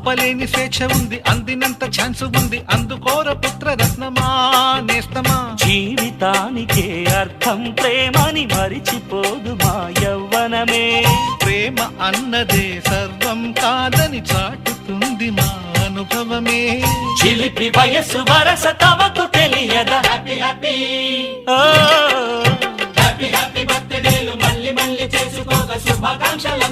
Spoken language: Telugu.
ఆపలేని స్వేచ్ఛ ఉంది, అందినంత ఛాన్స్ ఉంది, అందుకోర పుత్రరత్నమా నేస్తమా. జీవితానికే అర్థం ప్రేమని మరిచిపోదు మా యవ్వనమే. ప్రేమ అన్నదే సర్వం కాదని చాటుతుంది మా అనుభవమే. చిలిపి వయస్సు వరస తమకు తెలియదా. హ్యాపీ హ్యాపీ హ్యాపీ హ్యాపీ బర్త్డేలు మళ్ళీ మళ్ళీ చేసుకోగా శుభాకాంక్షల